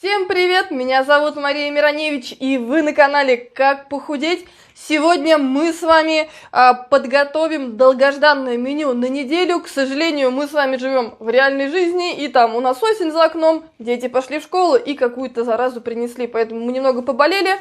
Всем привет! Меня зовут Мария Мироневич, и вы на канале «Как похудеть». Сегодня мы с вами подготовим долгожданное меню на неделю. К сожалению, мы с вами живем в реальной жизни, и там у нас осень за окном, дети пошли в школу и какую-то заразу принесли, поэтому мы немного поболели.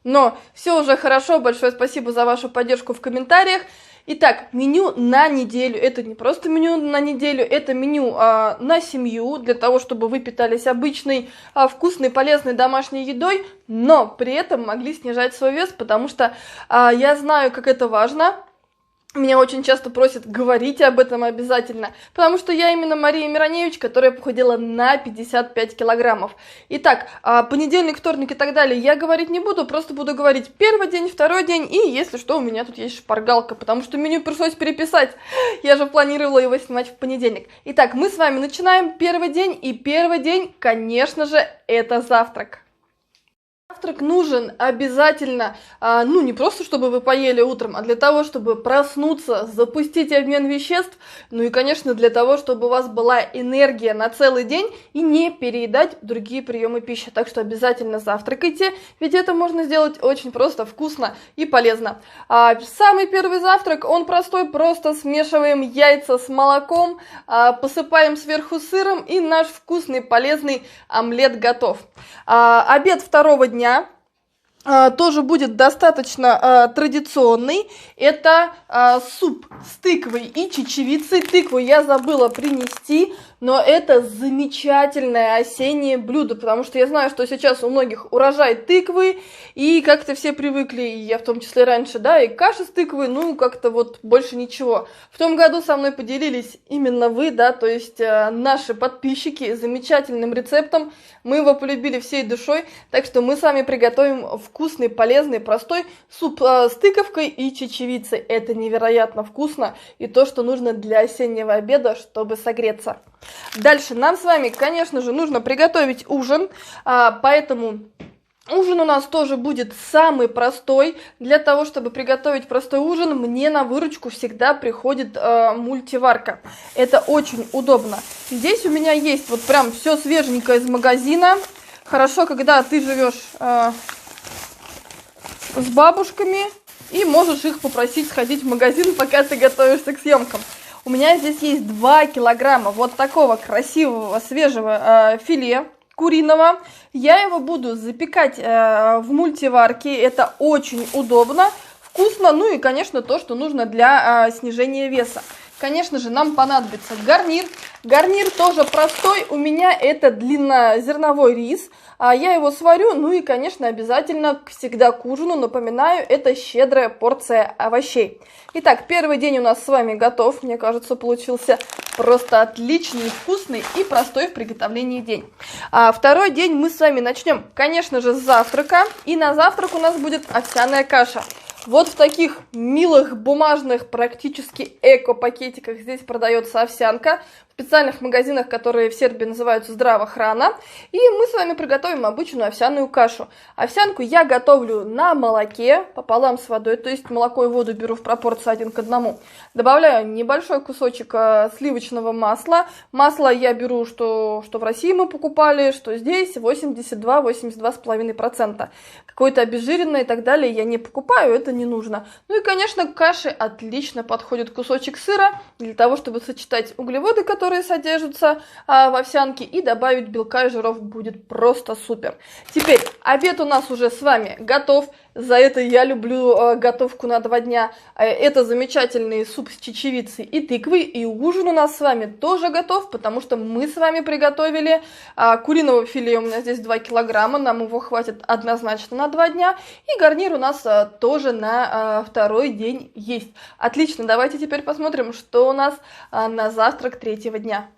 Но все уже хорошо, большое спасибо за вашу поддержку в комментариях. Итак, меню на неделю. Это не просто меню на неделю, это меню на семью, для того, чтобы вы питались обычной, вкусной, полезной домашней едой, но при этом могли снижать свой вес, потому что я знаю, как это важно. Меня очень часто просят говорить об этом обязательно, потому что я именно Мария Мироневич, которая похудела на 55 килограммов. Итак, понедельник, вторник и так далее я говорить не буду, просто буду говорить первый день, второй день, и если что, у меня тут есть шпаргалка, потому что меню пришлось переписать, я же планировала его снимать в понедельник. Итак, мы с вами начинаем первый день, и первый день, конечно же, это завтрак. Завтрак нужен обязательно, не просто чтобы вы поели утром, а для того, чтобы проснуться, запустить обмен веществ, ну и, конечно, для того, чтобы у вас была энергия на целый день и не переедать другие приемы пищи. Так что обязательно завтракайте, ведь это можно сделать очень просто, вкусно и полезно. Самый первый завтрак, он простой, просто смешиваем яйца с молоком, посыпаем сверху сыром, и наш вкусный полезный омлет готов. Обед второго дня тоже будет достаточно традиционный. Это суп с тыквой и чечевицей. Тыкву я забыла принести, но это замечательное осеннее блюдо, потому что я знаю, что сейчас у многих урожай тыквы, и как-то все привыкли, и я в том числе раньше, да, и каша с тыквой, ну, как-то вот больше ничего. В том году со мной поделились именно вы, да, то есть наши подписчики замечательным рецептом. Мы его полюбили всей душой, так что мы с вами приготовим вкусный, полезный, простой суп с тыковкой и чечевицей. Это невероятно вкусно и то, что нужно для осеннего обеда, чтобы согреться. Дальше нам с вами, конечно же, нужно приготовить ужин, поэтому ужин у нас тоже будет самый простой. Для того, чтобы приготовить простой ужин, мне на выручку всегда приходит мультиварка. Это очень удобно. Здесь у меня есть вот прям все свеженькое из магазина. Хорошо, когда ты живешь с бабушками и можешь их попросить сходить в магазин, пока ты готовишься к съемкам. У меня здесь есть 2 килограмма вот такого красивого свежего филе куриного. Я его буду запекать в мультиварке. Это очень удобно, вкусно, ну и, конечно, то, что нужно для снижения веса. Конечно же, нам понадобится гарнир. Гарнир тоже простой. У меня это длиннозерновой рис. Я его сварю. Ну и, конечно, обязательно всегда к ужину, напоминаю, это щедрая порция овощей. Итак, первый день у нас с вами готов. Мне кажется, получился просто отличный, вкусный и простой в приготовлении день. Второй день мы с вами начнем, конечно же, с завтрака. И на завтрак у нас будет овсяная каша. Вот в таких милых бумажных, практически эко-пакетиках здесь продается овсянка. В специальных магазинах, которые в Сербии называются «Здравохрана». И мы с вами приготовим обычную овсяную кашу. Овсянку я готовлю на молоке пополам с водой, то есть молоко и воду беру в пропорции 1 к 1. Добавляю небольшой кусочек сливочного масла. Масло я беру, что в России мы покупали, что здесь 82-82,5%. Какое-то обезжиренное и так далее я не покупаю, это не нужно. Ну и, конечно, к каше отлично подходит кусочек сыра для того, чтобы сочетать углеводы, которые содержатся в овсянке, и добавить белка и жиров будет просто супер. Теперь обед у нас уже с вами готов. За это я люблю готовку на 2 дня. Это замечательный суп с чечевицей и тыквой. И ужин у нас с вами тоже готов, потому что мы с вами приготовили куриного филе. У меня здесь 2 килограмма, нам его хватит однозначно на 2 дня. И гарнир у нас тоже на второй день есть. Отлично, давайте теперь посмотрим, что у нас на завтрак 3-го дня.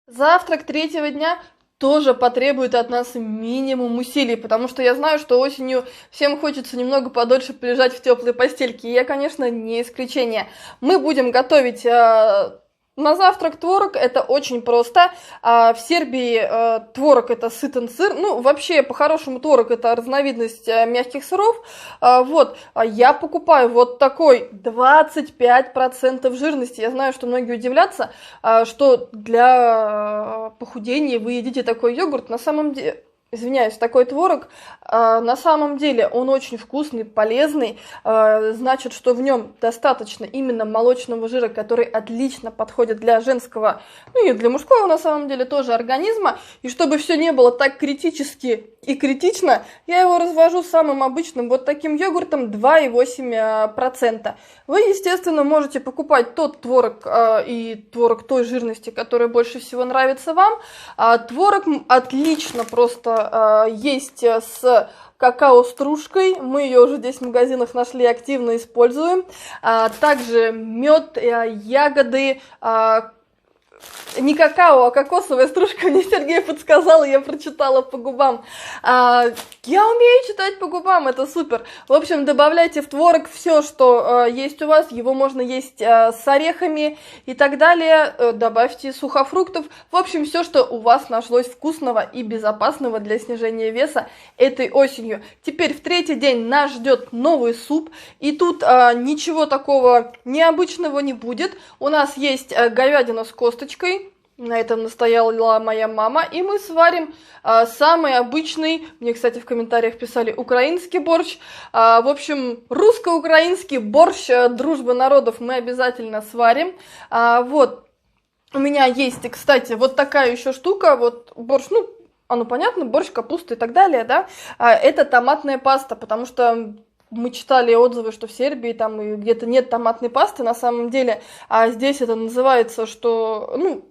Завтрак 3-го дня тоже потребует от нас минимум усилий, потому что я знаю, что осенью всем хочется немного подольше полежать в теплой постельке, и я, конечно, не исключение. Мы будем готовить на завтрак творог, это очень просто. В Сербии творог это сытен сыр. Ну, вообще, по-хорошему, творог это разновидность мягких сыров. Вот, я покупаю вот такой 25% жирности. Я знаю, что многие удивлятся, что для похудения вы едите такой йогурт. На самом деле... извиняюсь, такой творог, на самом деле он очень вкусный, полезный, значит, что в нем достаточно именно молочного жира, который отлично подходит для женского, ну и для мужского на самом деле тоже организма, и чтобы все не было так критически и критично, я его развожу самым обычным вот таким йогуртом 2,8%. Вы, естественно, можете покупать тот творог и творог той жирности, который больше всего нравится вам. Творог отлично просто есть с какао-стружкой, мы ее уже здесь в магазинах нашли, активно используем. Также мед, ягоды, не какао, а кокосовая стружка, мне Сергей подсказал, и я прочитала по губам. Я умею читать по губам, это супер. В общем, добавляйте в творог все, что есть у вас, его можно есть с орехами и так далее. Добавьте сухофруктов. В общем, все, что у вас нашлось вкусного и безопасного для снижения веса этой осенью. Теперь в третий день нас ждет новый суп, и тут ничего такого необычного не будет. У нас есть говядина с косточкой. На этом настояла моя мама, и мы сварим самый обычный, мне, кстати, в комментариях писали, украинский борщ. В общем, русско-украинский борщ дружбы народов мы обязательно сварим. Вот, у меня есть, кстати, вот такая еще штука, вот борщ, ну, оно понятно, борщ, капуста и так далее, да, это томатная паста, потому что мы читали отзывы, что в Сербии там где-то нет томатной пасты, на самом деле, а здесь это называется, что, ну,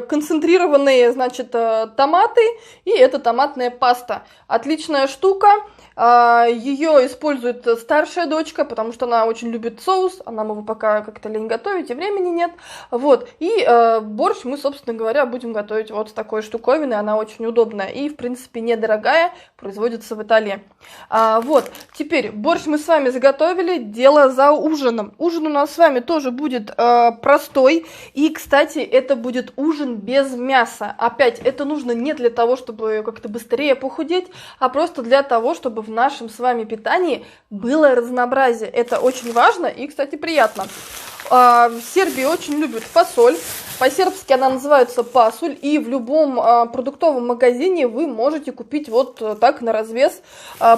концентрированные, значит, томаты, и это томатная паста. Отличная штука. Ее использует старшая дочка, потому что она очень любит соус, а нам его пока как-то лень готовить, и времени нет. Вот. И борщ мы, собственно говоря, будем готовить вот с такой штуковиной. Она очень удобная и, в принципе, недорогая, производится в Италии. Вот. Теперь борщ мы с вами заготовили, дело за ужином. Ужин у нас с вами тоже будет простой. И, кстати, это будет ужин без мяса. Опять, это нужно не для того, чтобы как-то быстрее похудеть, а просто для того, чтобы в нашем с вами питании было разнообразие. Это очень важно и, кстати, приятно. В Сербии очень любят фасоль. По-сербски она называется пасуль, и в любом продуктовом магазине вы можете купить вот так на развес,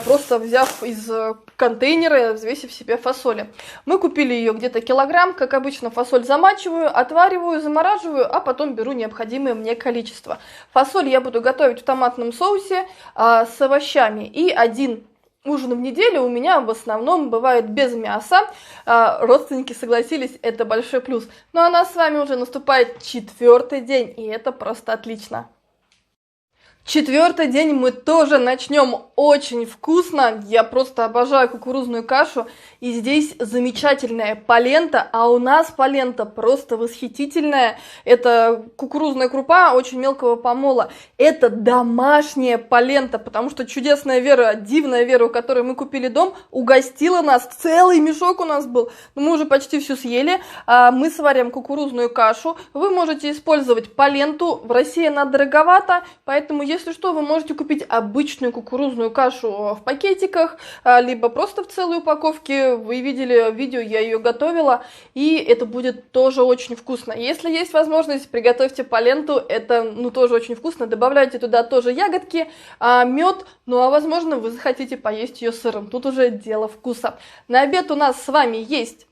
просто взяв из контейнера, взвесив себе фасоли. Мы купили ее где-то килограмм, как обычно, фасоль замачиваю, отвариваю, замораживаю, а потом беру необходимое мне количество. Фасоль я буду готовить в томатном соусе с овощами, и один ужин в неделю у меня в основном бывает без мяса. Родственники согласились, это большой плюс. Ну а у нас с вами уже наступает 4-й день, и это просто отлично. 4-й день мы тоже начнем очень вкусно. Я просто обожаю кукурузную кашу. И здесь замечательная полента, а у нас полента просто восхитительная. Это кукурузная крупа очень мелкого помола. Это домашняя полента, потому что чудесная Вера, дивная Вера, у которой мы купили дом, угостила нас. Целый мешок у нас был. Но мы уже почти всю съели. Мы сварим кукурузную кашу. Вы можете использовать поленту. В России она дороговата, поэтому если что, вы можете купить обычную кукурузную кашу в пакетиках, либо просто в целой упаковке. Вы видели видео, я ее готовила, и это будет тоже очень вкусно. Если есть возможность, приготовьте поленту, это тоже очень вкусно. Добавляйте туда тоже ягодки, мед, ну а возможно вы захотите поесть ее сыром. Тут уже дело вкуса. На обед у нас с вами есть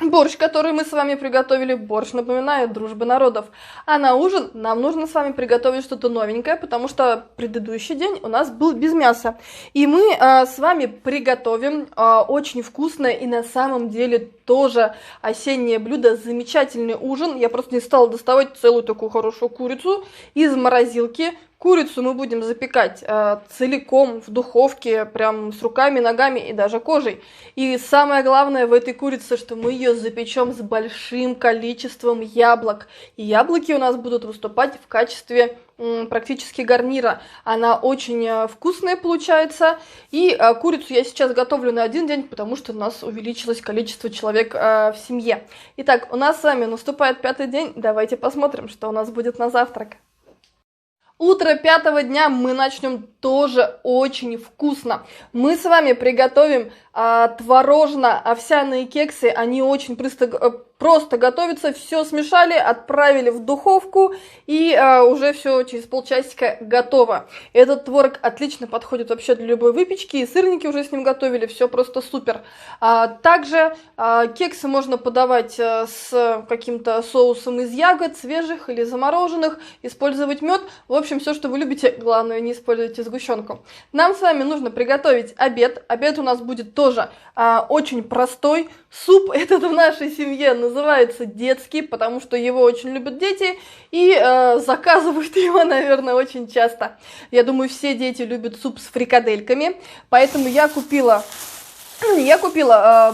борщ, который мы с вами приготовили. Борщ, напоминаю, дружбы народов. А на ужин нам нужно с вами приготовить что-то новенькое, потому что предыдущий день у нас был без мяса. И мы с вами приготовим очень вкусное и на самом деле тоже осеннее блюдо. Замечательный ужин. Я просто не стала доставать целую такую хорошую курицу из морозилки. Курицу мы будем запекать целиком в духовке, прям с руками, ногами и даже кожей. И самое главное в этой курице, что мы ее запечем с большим количеством яблок. И яблоки у нас будут выступать в качестве практически гарнира. Она очень вкусная получается. И курицу я сейчас готовлю на один день, потому что у нас увеличилось количество человек в семье. Итак, у нас с вами наступает 5-й день. Давайте посмотрим, что у нас будет на завтрак. Утро 5-го дня мы начнем тоже очень вкусно. Мы с вами приготовим творожно-овсяные кексы. Они очень просто готовится, все смешали, отправили в духовку, и уже все через полчасика готово. Этот творог отлично подходит вообще для любой выпечки, и сырники уже с ним готовили, все просто супер. Также кексы можно подавать с каким-то соусом из ягод, свежих или замороженных, использовать мед, в общем, все, что вы любите, главное, не используйте сгущенку. Нам с вами нужно приготовить обед. Обед у нас будет тоже очень простой. Суп этот в нашей семье называется детский, потому что его очень любят дети и заказывают его, наверное, очень часто. Я думаю, все дети любят суп с фрикадельками, поэтому я купила,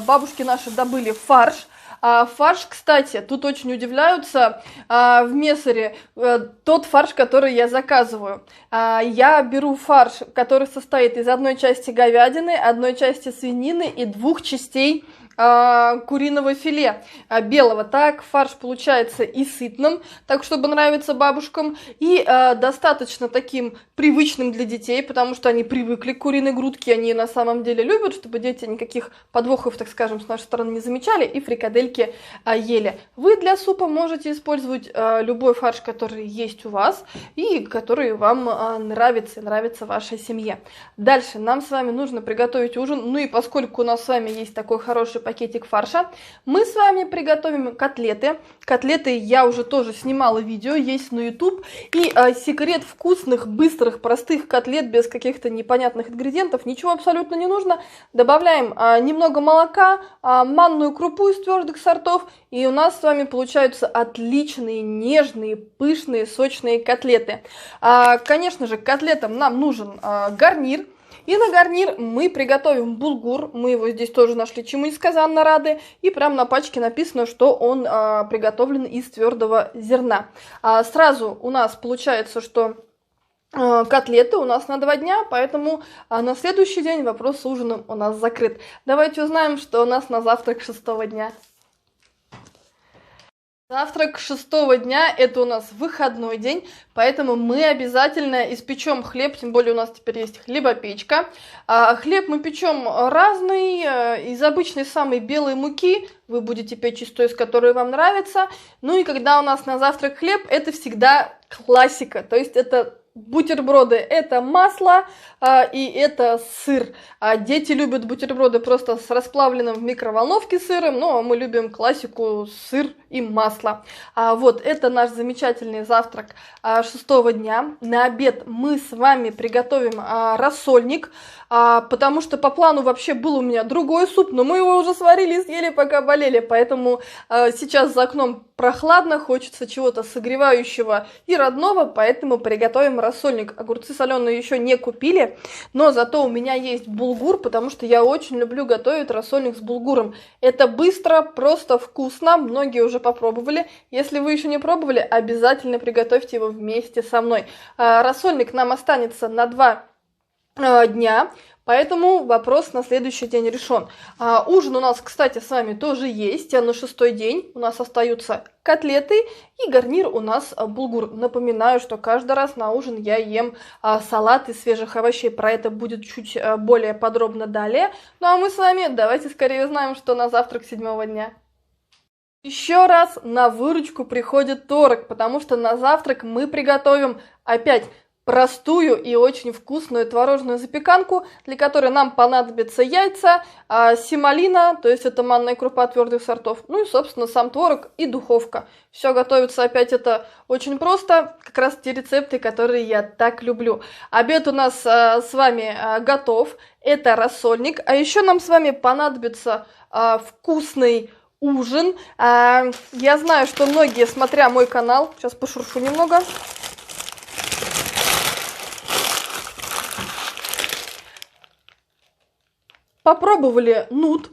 бабушки наши добыли фарш. Фарш, кстати, тут очень удивляются в Мессере, тот фарш, который я заказываю. Я беру фарш, который состоит из одной части говядины, одной части свинины и 2 частей куриного филе белого. Так фарш получается и сытным, так чтобы нравится бабушкам, и достаточно таким привычным для детей, потому что они привыкли к куриной грудке, они на самом деле любят, чтобы дети никаких подвохов, так скажем, с нашей стороны не замечали, и фрикадельки ели. Вы для супа можете использовать любой фарш, который есть у вас, и который вам нравится вашей семье. Дальше нам с вами нужно приготовить ужин, ну и поскольку у нас с вами есть такой хороший пакетик фарша, мы с вами приготовим котлеты. Котлеты я уже тоже снимала видео, есть на YouTube. И секрет вкусных, быстрых, простых котлет без каких-то непонятных ингредиентов, ничего абсолютно не нужно. Добавляем немного молока, манную крупу из твердых сортов, и у нас с вами получаются отличные, нежные, пышные, сочные котлеты. Конечно же, к котлетам нам нужен гарнир. И на гарнир мы приготовим булгур, мы его здесь тоже нашли, чему несказанно рады, и прямо на пачке написано, что он приготовлен из твердого зерна. Сразу у нас получается, что котлеты у нас на 2 дня, поэтому на следующий день вопрос с ужином у нас закрыт. Давайте узнаем, что у нас на завтрак 6-го дня. Завтрак 6-го дня – это у нас выходной день, поэтому мы обязательно испечем хлеб, тем более у нас теперь есть хлебопечка. Хлеб мы печем разный, из обычной самой белой муки, вы будете печь из той, из которой вам нравится. Ну и когда у нас на завтрак хлеб, это всегда классика, то есть это бутерброды, это масло и это сыр. Дети любят бутерброды просто с расплавленным в микроволновке сыром, но мы любим классику сыр и масло. Вот это наш замечательный завтрак 6-го дня. На обед мы с вами приготовим рассольник, потому что по плану вообще был у меня другой суп, но мы его уже сварили и съели, пока болели, поэтому сейчас за окном прохладно, хочется чего-то согревающего и родного, поэтому приготовим рассольник. Огурцы соленые еще не купили, но зато у меня есть булгур, потому что я очень люблю готовить рассольник с булгуром. Это быстро, просто вкусно, многие уже попробовали. Если вы еще не пробовали, обязательно приготовьте его вместе со мной. Рассольник нам останется на 2 дня, поэтому вопрос на следующий день решен. Ужин у нас, кстати, с вами тоже есть. На 6-й день у нас остаются котлеты и гарнир у нас булгур. Напоминаю, что каждый раз на ужин я ем салат из свежих овощей. Про это будет чуть более подробно далее. Ну а мы с вами давайте скорее узнаем, что на завтрак 7-го дня. Еще раз на выручку приходит творог, потому что на завтрак мы приготовим опять простую и очень вкусную творожную запеканку, для которой нам понадобятся яйца, семолина, то есть это манная крупа твердых сортов, ну и, собственно, сам творог и духовка. Все готовится опять это очень просто, как раз те рецепты, которые я так люблю. Обед у нас с вами готов, это рассольник, а еще нам с вами понадобится вкусный ужин. Я знаю, что многие, смотря мой канал, сейчас пошуршу немного, попробовали нут,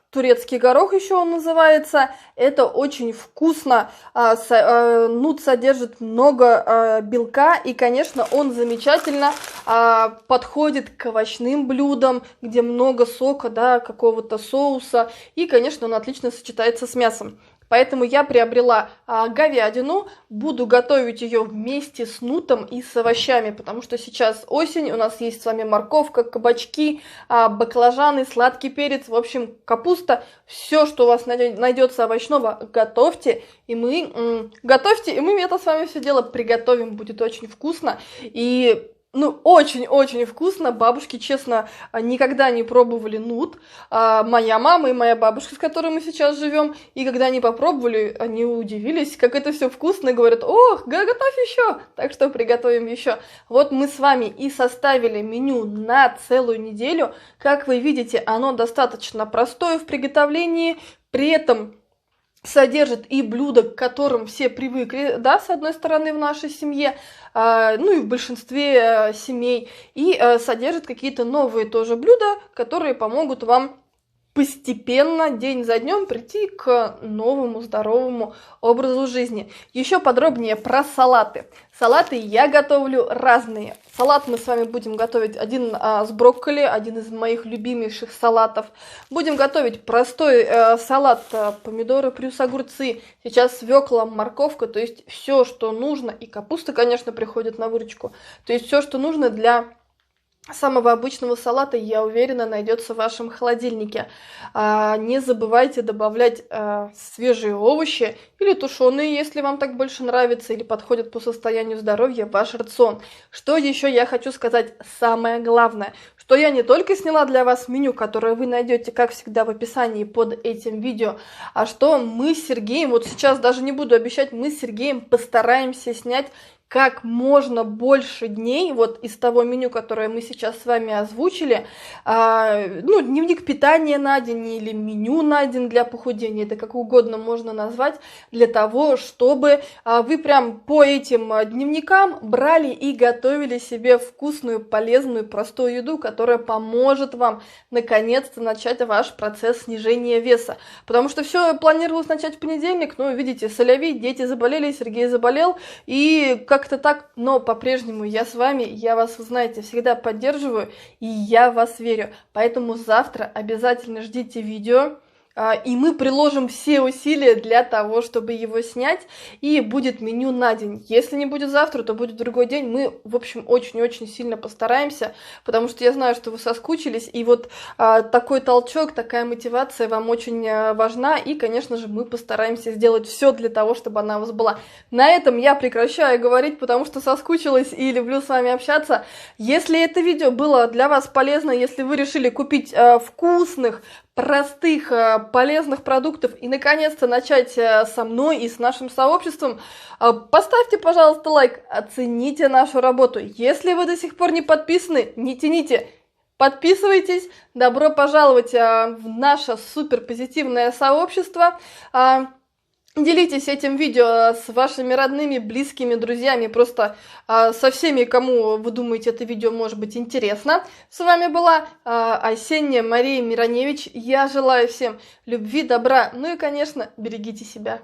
турецкий горох еще он называется. Это очень вкусно. Нут содержит много белка, и, конечно, он замечательно подходит к овощным блюдам, где много сока, да, какого-то соуса, и, конечно, он отлично сочетается с мясом. Поэтому я приобрела говядину, буду готовить ее вместе с нутом и с овощами, потому что сейчас осень, у нас есть с вами морковка, кабачки, баклажаны, сладкий перец, в общем, капуста, все, что у вас найдется овощного, готовьте, и мы это с вами все дело приготовим, будет очень вкусно, и очень-очень вкусно. Бабушки, честно, никогда не пробовали нут. Моя мама и моя бабушка, с которой мы сейчас живем, и когда они попробовали, они удивились, как это все вкусно, и говорят: ох, готовь еще. Так что приготовим еще. Вот мы с вами и составили меню на целую неделю. Как вы видите, оно достаточно простое в приготовлении, при этом содержит и блюда, к которым все привыкли, да, с одной стороны, в нашей семье, и в большинстве семей, и содержит какие-то новые тоже блюда, которые помогут вам постепенно, день за днем, прийти к новому здоровому образу жизни. Еще подробнее про салаты. Салаты я готовлю разные. Салат мы с вами будем готовить один с брокколи, один из моих любимейших салатов. Будем готовить простой салат помидоры плюс огурцы. Сейчас свекла, морковка, то есть все, что нужно. И капуста, конечно, приходит на выручку. То есть все, что нужно для самого обычного салата, я уверена, найдется в вашем холодильнике. Не забывайте добавлять свежие овощи или тушеные, если вам так больше нравится или подходят по состоянию здоровья, в ваш рацион. Что еще я хочу сказать самое главное, что я не только сняла для вас меню, которое вы найдете, как всегда, в описании под этим видео, а что мы с Сергеем, вот сейчас даже не буду обещать, мы с Сергеем постараемся снять как можно больше дней вот из того меню, которое мы сейчас с вами озвучили, дневник питания на день или меню на день для похудения, это как угодно можно назвать, для того, чтобы вы прям по этим дневникам брали и готовили себе вкусную, полезную, простую еду, которая поможет вам наконец-то начать ваш процесс снижения веса. Потому что все планировалось начать в понедельник, но видите, соляви, дети заболели, Сергей заболел, и как-то так, но по-прежнему я с вами, я вас, знаете, всегда поддерживаю, и я в вас верю. Поэтому завтра обязательно ждите видео, и мы приложим все усилия для того, чтобы его снять, и будет меню на день. Если не будет завтра, то будет другой день. Мы, в общем, очень-очень сильно постараемся, потому что я знаю, что вы соскучились, и вот такой толчок, такая мотивация вам очень важна, и, конечно же, мы постараемся сделать все для того, чтобы она у вас была. На этом я прекращаю говорить, потому что соскучилась и люблю с вами общаться. Если это видео было для вас полезно, если вы решили купить вкусных, простых, полезных продуктов и, наконец-то, начать со мной и с нашим сообществом, поставьте, пожалуйста, лайк, оцените нашу работу. Если вы до сих пор не подписаны, не тяните, подписывайтесь. Добро пожаловать в наше суперпозитивное сообщество. Делитесь этим видео с вашими родными, близкими, друзьями, просто со всеми, кому вы думаете, это видео может быть интересно. С вами была Осенняя Мария Мироневич. Я желаю всем любви, добра, ну и, конечно, берегите себя.